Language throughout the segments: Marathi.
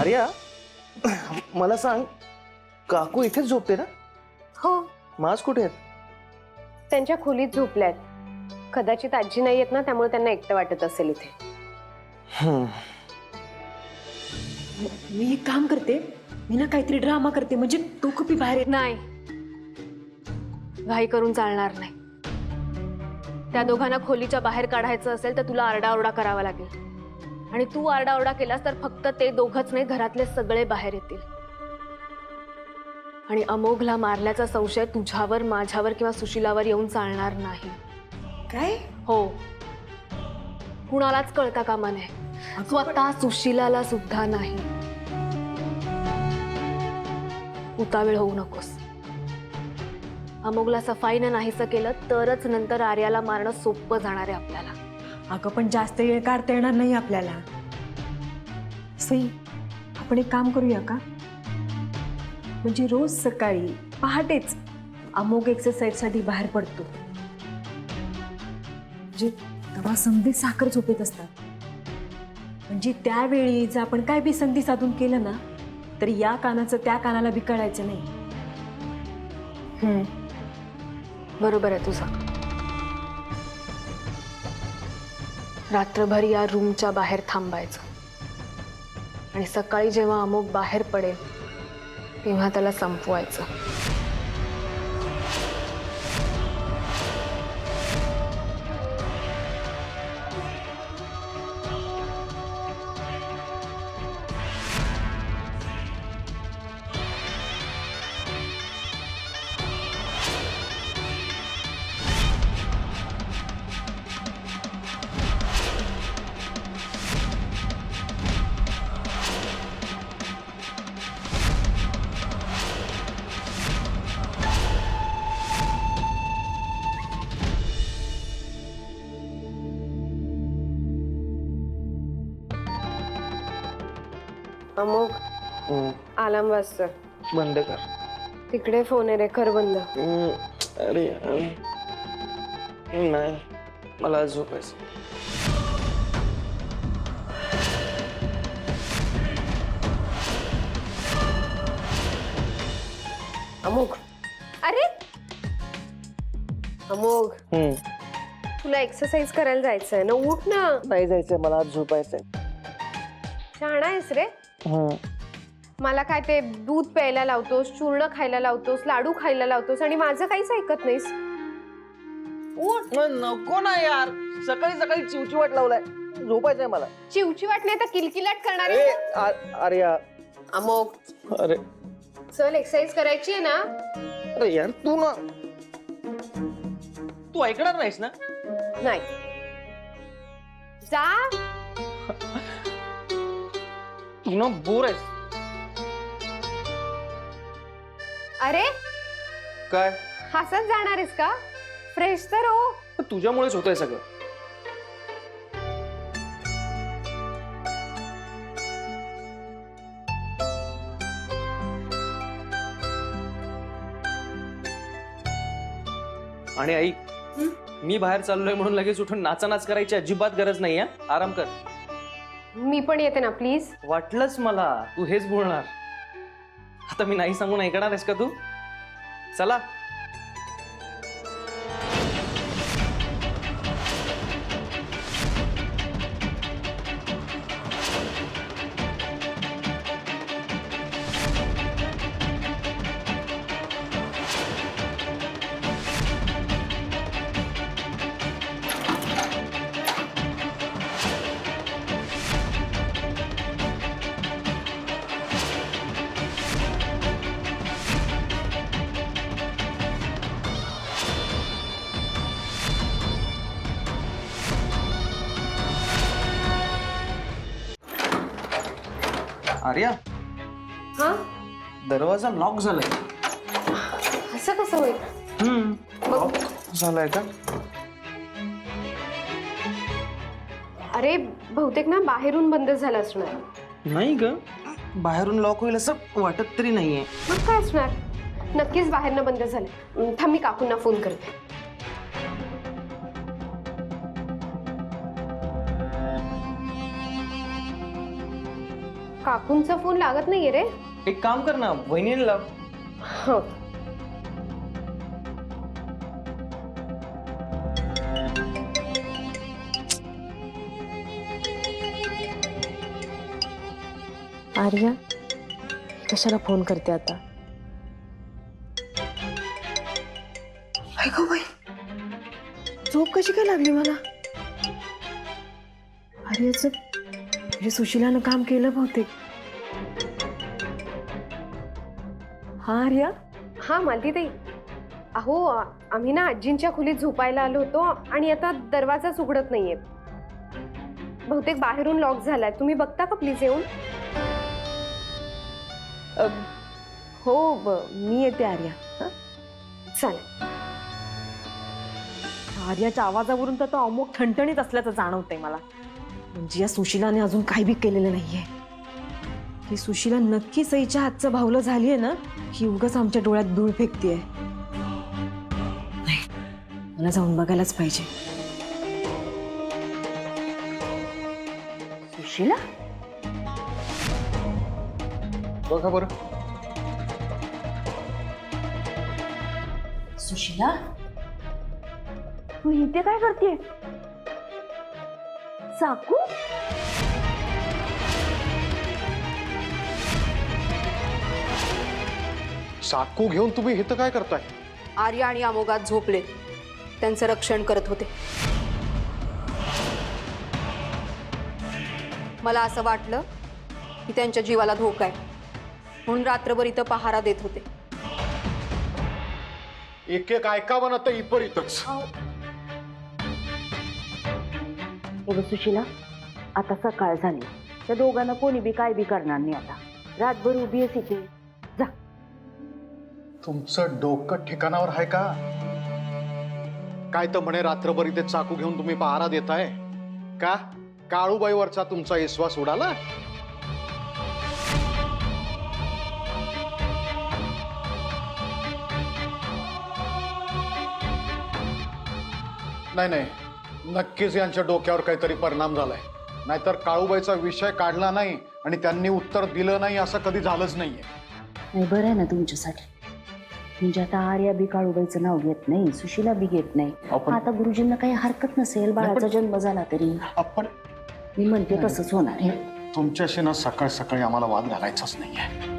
आर्या, मला सांग, काकू इथेच झोपते ना? हो, माज कुठे आहेत? त्यांच्या खोलीत झोपल्यात. कदाचित आजी नाही येत ना, त्यामुळे त्यांना एकटं वाटत असेल इथे. मी एक काम करते, मी ना काहीतरी ड्रामा करते, म्हणजे तो कपी बाहेर येत. नाही, घाई करून चालणार नाही. त्या दोघांना खोलीच्या बाहेर काढायचं असेल तर तुला आरडाओरडा करावा लागेल. आणि तू आरडाओरडा केलास तर फक्त ते दोघंच नाही, घरातले सगळे बाहेर येतील. आणि अमोघला मारल्याचा संशय तुझ्यावर, माझ्यावर किंवा सुशीलावर येऊन चालणार नाही. काय? हो, कुणालाच कळता कामा नये, स्वतः सुशीलाला सुद्धा नाही. उतावीळ होऊ नकोस. अमोघला सफाईनं नाहीसं केलं तरच नंतर आर्याला मारणं सोपं जाणार आहे आपल्याला. अगं पण जास्त वेळ काढता येणार नाही आपल्याला. सई, आपण एक काम करूया का? म्हणजे रोज सकाळी पहाटेच अमोघ एक्सरसाइजसाठी बाहेर पडतो. म्हणजे तेव्हा समधी साखर झोपेत असतात. म्हणजे त्यावेळी जर आपण काय बी संधी साधून केलं ना, तर या कानाचं त्या कानाला बी कळायचं नाही. बरोबर आहे तुझं. रात्रभर या रूमच्या बाहेर थांबायचं आणि सकाळी जेव्हा अमोघ बाहेर पडेल तेव्हा त्याला संपवायचं. अमोघ, अलार्म वाजतोय. बंद कर. तिकडे फोन आहे रे, कर बंद. अरे नाही, मला आज झोपायचं. अमोघ, अरे अमोघ, तुला एक्सरसाइज करायला जायचंय ना, उठ ना. नाही जायचंय, मला आज झोपायचंय. शहाणा आहेस रे. मला काय ते दूध प्यायला लावतोस, चूर्ण खायला लावतोस, लाडू खायला लावतोस आणि माझं काहीच ऐकत नाहीस. उठ. नको ना यार, सकाळी सकाळी चिवचिवाट लावलाय. झोपायचंय मला. चिवचिवाट नाही तर किलकिलाट करणार ए, आहे. आर्या. अमोघ, अरे चल, एक्सरसाइज करायची आहे ना. अरे यार, तू ना, तू ऐकणार नाहीस ना? नाही, जा. तू ना बोर आहेस. अरे काय? हसत जाणार आहेस का? फ्रेश तर हो. तुझ्यामुळेच होतंय सगळं. आणि आई, मी बाहेर चाललोय म्हणून लगेच उठून नाचानाच करायची अजिबात गरज नाही. आराम कर. मी पण येते ना, प्लीज. वाटलंच मला तू हेच बोलणार. आता मी नाही सांगून ऐकणार आहेस का तू? चला. आर्या, हा, दरवाजा लॉक झालाय. असं कसं होईल? लॉक झालाय का? अरे बहुतेक ना बाहेरून बंद झाला असणार. नाही ग, बाहेरून लॉक होईल असं वाटत तरी नाहीये. मग काय असणार? नक्कीच बाहेरनं बंद झालं. थांब, मी काकूंना फोन करते. काकूंचा फोन लागत नाहीये रे. एक काम कर ना, वहिनीला लाव. हो. आर्या कशाला फोन करते आता? ऐकू बाई, झोप कशी काय लागली मला? आर्याचं म्हणजे सुशिलानं काम केलं बहुतेक. हा आर्या, हा मालतीताई, अहो आम्ही ना आजींच्या खोलीत झोपायला आलो होतो आणि आता दरवाजाच उघडत नाहीये. बहुतेक बाहेरून लॉक झालाय. तुम्ही बघता का प्लीज येऊन? हो मी येते आर्या. हं? चालेल. आर्याच्या आवाजावरून तर तो अमोक ठणठणीत असल्याचं जाणवतंय मला. म्हणजे या सुशिलाने अजून काही बी केलेलं नाहीये. ही सुशिला नक्की सईच्या हातचं भावलं झालीये ना, ही उगाच आमच्या डोळ्यात धूळ फेकतीये. नाही, मला जाऊन बघायलाच पाहिजे. सुशिला, बघा बरं. सुशिला, तू इथे काय करतेय? चाकू? चाकू घेऊन तुम्ही इथं काय करताय? आर्या आणि अमोघात झोपले, त्यांचं रक्षण करत होते. मला असं वाटलं की त्यांच्या जीवाला धोका आहे, म्हणून रात्रभर इथं पहारा देत होते. एक एक ऐकावं ना तर इपरीतच. सुशिला, आता सकाळ झाली. त्या दोघांना कोणी बी काय बी करणार नाही. आता रातभर उभी आहे तिथे. जा. तुमचं डोकं ठिकाणावर आहे का? काय तर म्हणे रात्रभर इथे चाकू घेऊन तुम्ही पहारा देताय का? काळूबाईवरचा तुमचा विश्वास उडाला? नाही नाही, नक्कीच यांच्या डोक्यावर काहीतरी परिणाम झालाय. नाहीतर काळूबाईचा विषय काढला नाही आणि त्यांनी उत्तर दिलं नाही असं कधी झालंच नाहीये. नाही, बरं आहे ना तुमच्यासाठी. म्हणजे आता आर्या बी काळूबाईचं नाव घेत नाही, सुशिला बी घेत नाही. आता गुरुजींना काही हरकत नसेल, बाळाचा जन्म झाला तरी. आपण मी म्हणते तसंच होणार आहे. तुमच्याशी ना सकाळ सकाळी आम्हाला वाद घालायचाच नाहीये.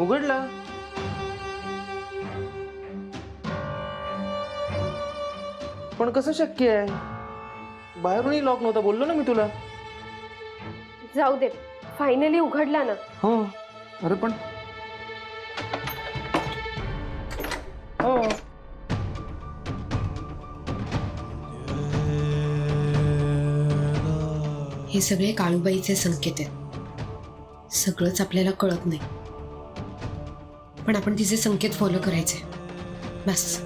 उघडला. पण कसं शक्य आहे? बाहेरूनही लॉक नव्हता, बोललो ना मी तुला. जाऊ दे, फायनली उघडला ना. हो, अरे पण हो, हे सगळे काळूबाईचे संकेत आहेत. सगळंच आपल्याला कळत नाही, पण आपण तिचे संकेत फॉलो करायचे बस.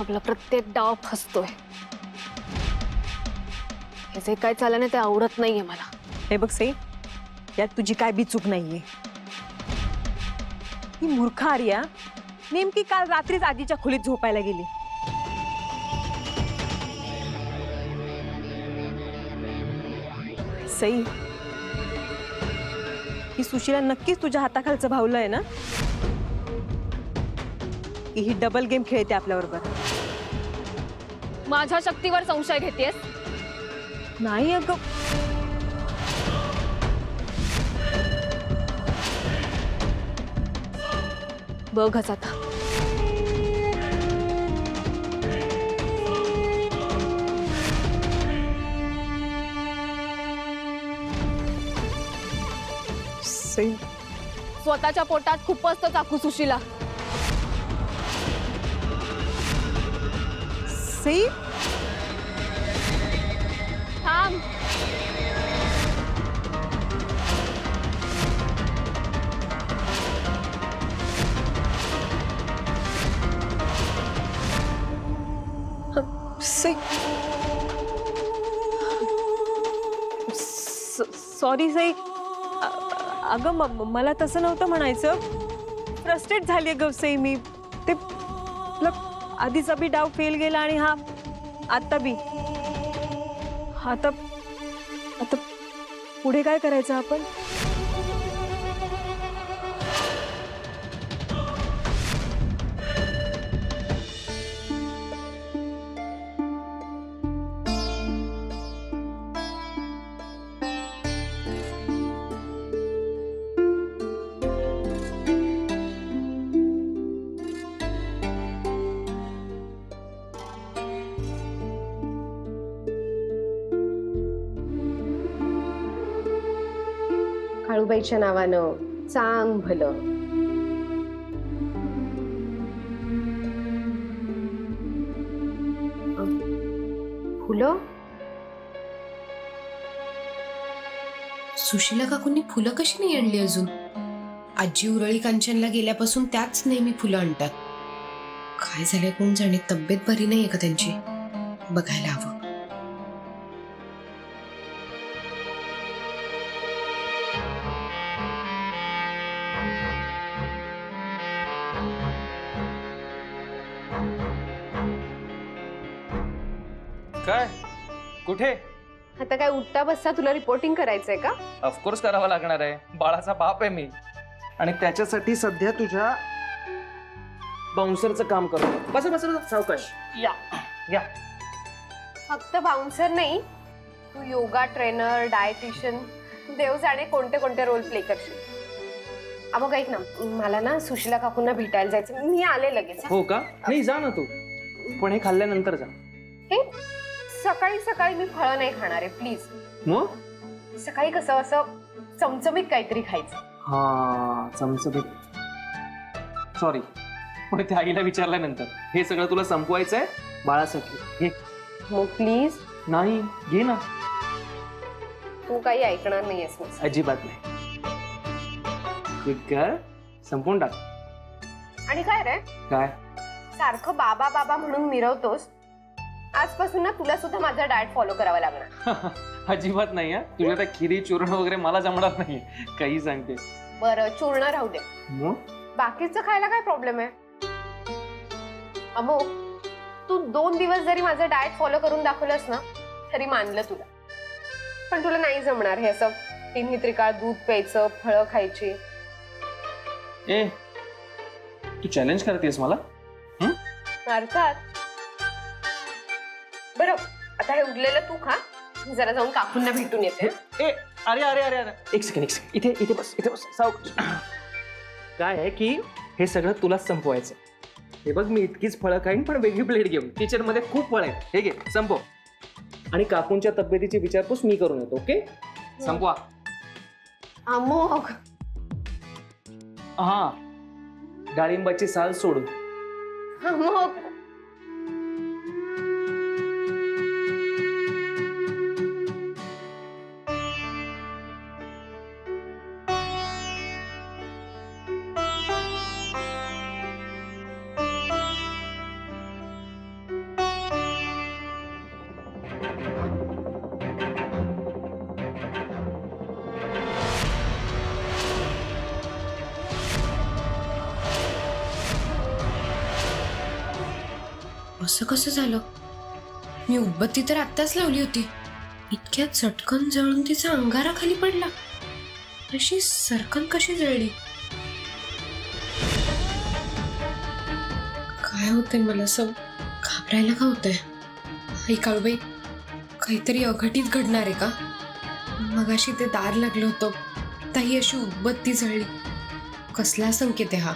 आपला प्रत्येक डाव फसतोय. हे जे काय चाललं ना ते आवडत नाहीये मला. हे बघ सई, यात तुझी काय बी चूक नाहीये. ही मूर्ख आर्या नेमकी काल रात्रीच आजीच्या खोलीत झोपायला गेली. सई, ही सुशिला नक्कीच तुझ्या हाताखालचं भावलं आहे ना? की ही डबल गेम खेळते आपल्याबरोबर. माझ्या शक्तीवर संशय घेतेस? नाही अगं, बघच आता. सई स्वतःच्या पोटात खूपच चाकू सुशीला. सई थांब. सई सॉरी सई. अगं मला तसं नव्हतं म्हणायचं. फ्रस्ट्रेट झाली अगं सई मी. ते आधीचा बी डाव फेल गेला आणि हा आता बी. आता आता पुढे काय करायचं आपण? काळूबाईच्या नावानं चांग भलं. फुलं? सुशीला काकूंनी फुलं कशी नाही आणली अजून? आजी उरळी कांचनला गेल्यापासून त्याच नेहमी फुलं आणतात. काय झालंय कोण जाणे, तब्येत बरी नाहीये का त्यांची? बघायला हवं. काय कुठे? आता काय उठता बसता तुला रिपोर्टिंग करायचंय का? ऑफकोर्स करावं लागणार आहे. बाळाचा बाप आहे मी आणि त्याच्यासाठी सध्या तुझ्या बाउन्सरचं काम करतो. बस बस बस, सावकाश या या. फक्त बाउन्सर नाही, तू योगा ट्रेनर, डायटिशियन, देव जाणे कोणते कोणते रोल प्ले करशील. अबघ ऐक ना, मला ना सुशीला काकूंना भेटायला जायचं. मी आले लगेच. हो का? नाही जा ना तू, पण हे खाल्ल्यानंतर जा. हे सकाळी सकाळी मी फळं नाही खाणार आहे प्लीज. मग सकाळी कसं असं चमचमीत काहीतरी खायचं. हा चमचमीत. सॉरी, पण त्या आईला विचारल्यानंतर हे सगळं तुला संपवायचंय बाळासाठी. घे. मग प्लीज. नाही घे ना. तू काही ऐकणार नाहीयेस माझं. अजिबात नाही. कर, संपून टाक. आणि काय रे, काय? सारखं बाबा बाबा म्हणून मिरवतोस. आजपासून ना तुला सुद्धा माझा डाएट फॉलो करावा लागणार. अजिबात नाही. तुझ्या त्या खिरी चूर्ण वगैरे मला जमणार नाही. काही सांगते. बरं चूर्ण राहू दे, मग बाकीचं खायला काय प्रॉब्लेम आहे? अमोक, तू 2 दिवस जरी माझं डाएट फॉलो करून दाखवलंस ना तरी मानलं तुला. पण तुला नाही जमणार हे असं तिन्ही त्रिकाळ दूध प्यायचं, फळं खायची. ए, तू चॅलेंज करतेस मला? अर्थात. बरं आता हे उरलेलं तू खा, जरा जाऊन काकूंना भेटून येते. ए अरे अरे अरे अरे, एक सेकंड एक सेकंड. इथे इथे बस, इथे बस. सावकाश. काय आहे की हे सगळं तुलाच संपवायचं. हे बघ, मी इतकीच फळं खाईन पण वेगळी प्लेट घेऊन. किचन मध्ये खूप फळ आहेत. हे घे, संपव. आणि काकूंच्या तब्येतीची विचारपूस मी करून येतो. ओके, संपवा. अमोक, हा, डाळिंबाची साल सोडून. अमोक. असं कसं झालं? मी उदबत्ती तर आत्ताच लावली होती. इतक्या चटकन जळून तिचा अंगारा खाली पडला. अशी सरकन कशी जळली? काय होतंय मला असं घाबरायला का होतंय? आई काळूबाई, काहीतरी अघटित घडणार आहे का? मगाशी ते दार लागलं होतं, ताई अशी उदबत्ती जळली. कसला संकेत आहे हा?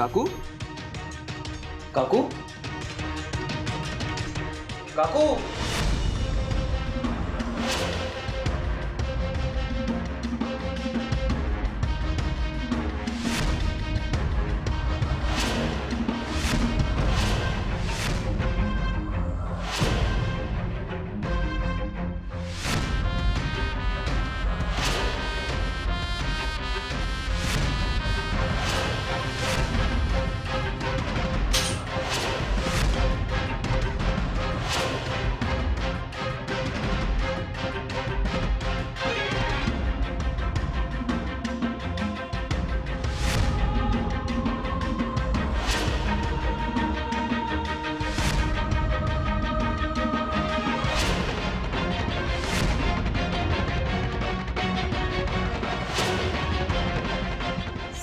काकू काकू काकू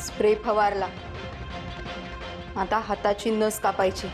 स्प्रे फवारला, आता हाताची नस कापायची.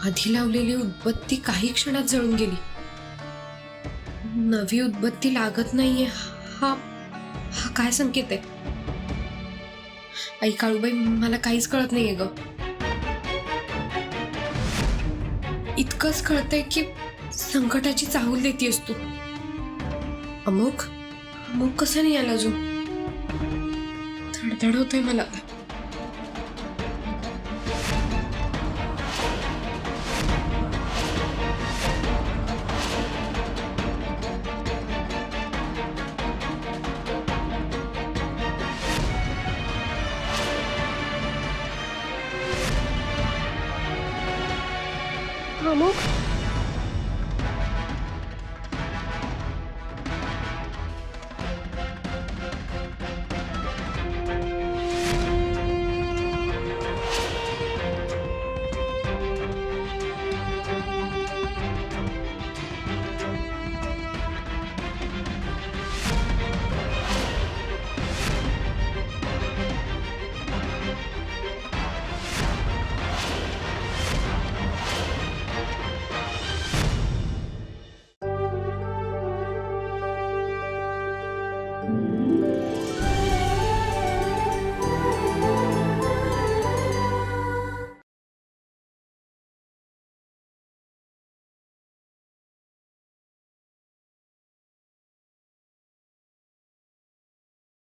आधी लावलेली उदबत्ती काही क्षणात जळून गेली. नवी उदबत्ती लागत नाहीये. हा हा काय संकेत आहे? आई काळूबाई, मला काहीच कळत नाहीये ग. इतकंच कळतंय की संकटाची चाहूल देतीयस तू. अमुक अमुक कसं नाही आला अजून? धडधड होतोय मला.